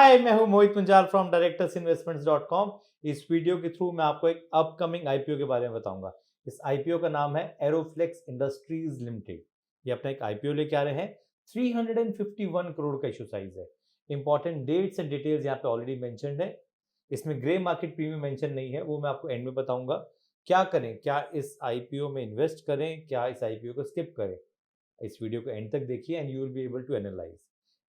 हाय, मैं हूं मोहित Panjal from directorsinvestments.com। इस वीडियो के थ्रू मैं आपको एक अपकमिंग आईपीओ के बारे में बताऊंगा। इस आईपीओ का नाम है एरोफ्लेक्स इंडस्ट्रीज लिमिटेड। ये अपना एक आईपीओ लेके आ रहे हैं। 351 करोड़ का इशू साइज है। इंपॉर्टेंट डेट्स एंड डिटेल्स यहाँ पे ऑलरेडी मेंशन्ड है। इसमें ग्रे मार्केट प्रीमियम मेंशन नहीं है, वो मैं आपको एंड में बताऊंगा। क्या करें, क्या इस आईपीओ में इन्वेस्ट करें, क्या इस आईपीओ को स्किप करें, इस वीडियो को एंड तक देखिए and you will be able to analyse.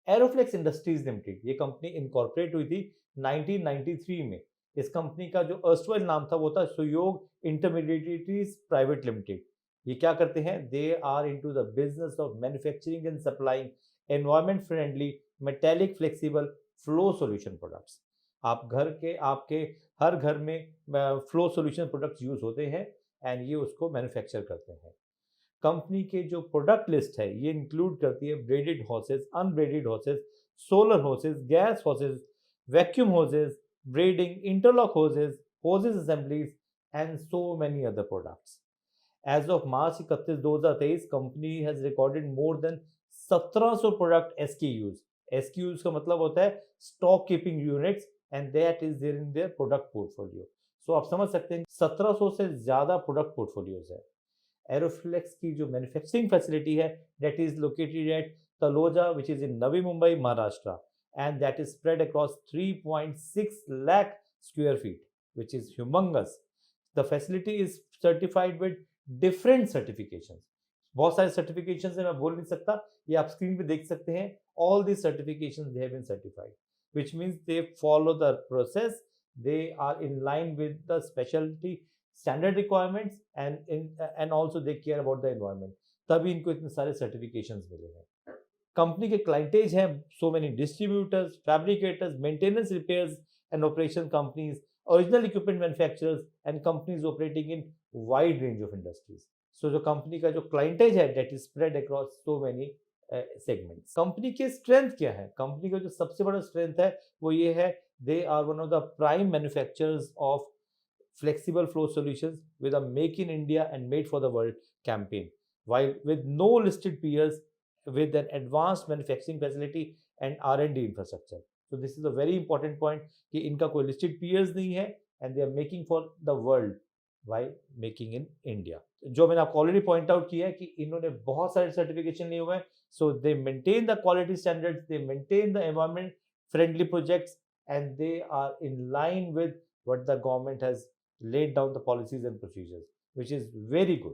Aeroflex Industries Limited ये कंपनी इनकॉर्पोरेट हुई थी 1993 में। इस कंपनी का जो अर्स्टवाइल नाम था वो था सुयोग इंटरमीडिएटरीज प्राइवेट लिमिटेड। ये क्या करते हैं? They are into the business of manufacturing and supplying environment friendly metallic flexible flow solution products. आप घर के आपके हर घर में फ्लो सॉल्यूशन प्रोडक्ट्स यूज होते हैं एंड ये उसको मैन्युफैक्चर करते हैं। कंपनी के जो प्रोडक्ट लिस्ट है ये इंक्लूड करती है braided hoses, unbraided hoses, solar hoses, gas hoses, vacuum hoses, braiding, interlock hoses, hoses assemblies and so many other products. As of March 31, 2023, company has recorded more than 1700 product SKUs. SKUs का मतलब होता है stock keeping units and that is there in their product portfolio. So आप समझ सकते हैं 1700 से ज्यादा प्रोडक्ट पोर्टफोलियोज है। एरोफ्लेक्स की जो मैन्युफैक्चरिंग फैसिलिटी है that is located at Taloja which is in Navi Mumbai Maharashtra and that is spread across 3.6 lakh square feet which is humongous. The facility is certified with different certifications. बहुत सारे सर्टिफिकेशन है, मैं बोल नहीं सकता, ये आप स्क्रीन पे देख सकते हैं। All the certification they have been certified which means they follow the process, they are in line with the specialty standard requirements and also they care about the environment, तभी इनको इतने सारे सर्टिफिकेशंस मिले हैं। कंपनी के clientage हैं so many distributors, fabricators, maintenance, repairs and operation companies, original equipment manufacturers and companies operating in wide range of industries. So जो company का जो क्लाइंटेज है that is spread across so many segments. Company के strength क्या है? Company का जो सबसे बड़ा स्ट्रेंथ है वो ये है, they are one of the prime manufacturers of flexible flow solutions with a Make in India and Made for the World campaign, while with no listed peers, with an advanced manufacturing facility and R&D infrastructure. So this is a very important point कि इनका कोई listed peers नहीं है and they are making for the world while making in India. जो मैंने आपको already point out किया है कि इन्होंने बहुत सारे सर्टिफिकेशन लिए हुए हैं। So they maintain the quality standards, they maintain the environment friendly projects and they are in line with what the government has laid down the policies and procedures, which is very good.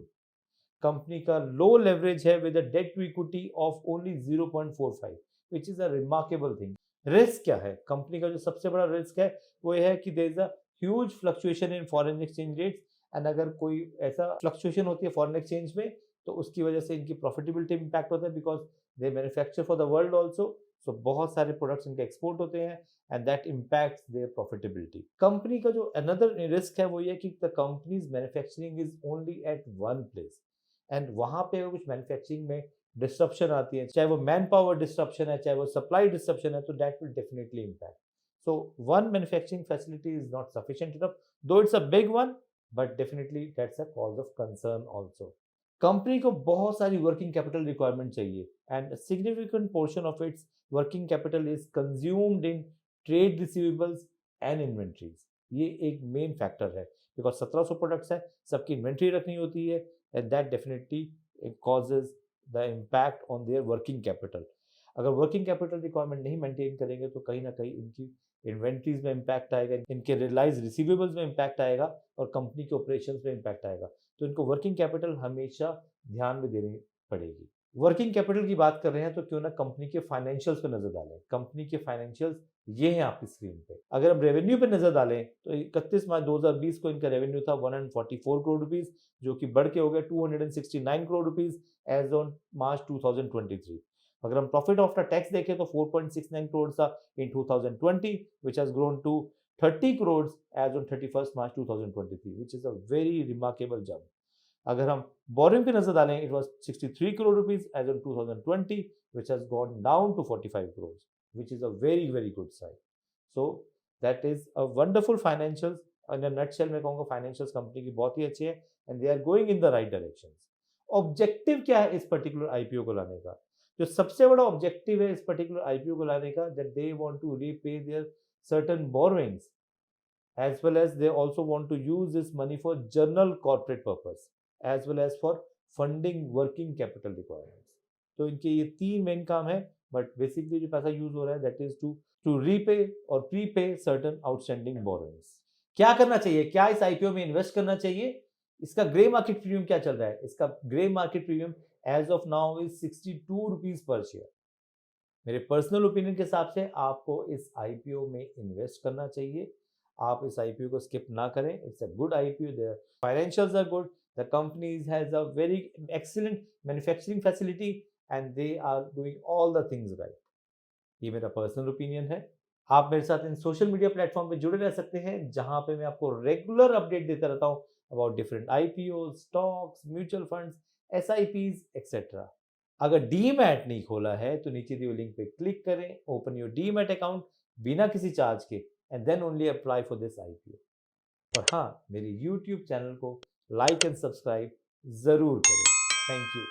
Company का low leverage है with a debt to equity of only 0.45 which is a remarkable thing. Risk क्या है? Company का जो सबसे बड़ा risk है वो ये है कि there is a huge fluctuation in foreign exchange rates and अगर कोई ऐसा फ्लक्चुएशन होती है फॉरेन एक्सचेंज में तो उसकी वजह से इनकी प्रॉफिटेबिलिटी इंपैक्ट होता है because they manufacture for the world also. So बहुत सारे प्रोडक्ट्स इनके एक्सपोर्ट होते हैं and that impacts their profitability. Company का जो अनदर रिस्क है वो ये कि the companies manufacturing is only at one place and वहां पे अगर कुछ मैन्युफैक्चरिंग में डिस्ट्रप्शन आती है, चाहे वो मैन पावर डिस्ट्रप्शन है, चाहे वो सप्लाई डिस्ट्रप्शन है, तो that will definitely impact. So one manufacturing facility is not sufficient enough, though it's a big one, but definitely that's a cause of concern also. Company को बहुत सारी working capital requirement चाहिए and significant portion of its working capital is consumed in trade receivables and inventories. ये एक main factor है because 1700 products है, सबकी inventory रखनी होती है and that definitely causes the impact on their working capital. अगर वर्किंग कैपिटल रिक्वायरमेंट नहीं मेंटेन करेंगे तो कहीं ना कहीं इनकी इन्वेंट्रीज में इम्पैक्ट आएगा, इनके रियलाइज रिसीवेबल्स में इम्पैक्ट आएगा और कंपनी के ऑपरेशंस में इम्पैक्ट आएगा। तो इनको वर्किंग कैपिटल हमेशा ध्यान में देनी पड़ेगी। वर्किंग कैपिटल की बात कर रहे हैं तो क्यों ना कंपनी के फाइनेंशियल्स पे नजर डालें। कंपनी के फाइनेंशियल्स ये हैं आपकी स्क्रीन पे। अगर हम रेवेन्यू पे नजर डालें तो 31 मार्च 2020 को इनका रेवेन्यू था 144 करोड़ रुपीस, जो कि बढ़ के हो गया 269 crore rupees as on March 2023। अगर हम प्रॉफिट आफ्टर टैक्स देखें तो 4.69 करोड़ था इन 2020 which has grown to 30 crores as on 31st March 2023 which is a very remarkable jump. अगर हम बोरिंग पे नजर डालें it was 63 crore rupees as on 2020 which has gone down to 45 crores which is a very very good sign. So that is a wonderful financials. in a nutshell मैं कहूँगा financials company की बहुत ही अच्छी है and they are going in the right direction. Objective क्या है इस पर्टिकुलर आईपीओ को लाने का? जो सबसे बड़ा ऑब्जेक्टिव है इस पर्टिकुलर आईपीओ को लाने का, that they want to repay their certain borrowings, as well as they also want to use this money for general corporate purpose as well as for funding working capital requirements. तो इनके ये तीन main काम है, but basically जो पैसा use हो रहा है दैट इज टू रीपे और प्रीपे सर्टेन आउटस्टैंडिंग बोरोइंग्स। क्या करना चाहिए, क्या इस आईपीओ में इन्वेस्ट करना चाहिए? इसका ग्रे मार्केट प्रीमियम क्या चल रहा है? इसका grey market premium as of now is 62 rupees पर शेयर। मेरे पर्सनल ओपिनियन के हिसाब से आपको इस आईपीओ में इन्वेस्ट करना चाहिए। आप इस आईपीओ को स्किप ना करें। It's a good IPO, their financials are good, the company has a very excellent manufacturing facility and they are doing all the things right. ये मेरा पर्सनल ओपिनियन है। आप मेरे साथ इन सोशल मीडिया प्लेटफॉर्म पे जुड़े रह सकते हैं, जहां पे मैं आपको रेगुलर अपडेट देता रहता हूं about different IPO, stocks, mutual funds, SIPs etcetera. अगर डीमैट नहीं खोला है तो नीचे दिए लिंक पे क्लिक करें, ओपन योर डीमैट अकाउंट बिना किसी चार्ज के, and then only apply for this IPO. और हाँ, मेरे यूट्यूब चैनल को लाइक एंड सब्सक्राइब जरूर करें। Thank you.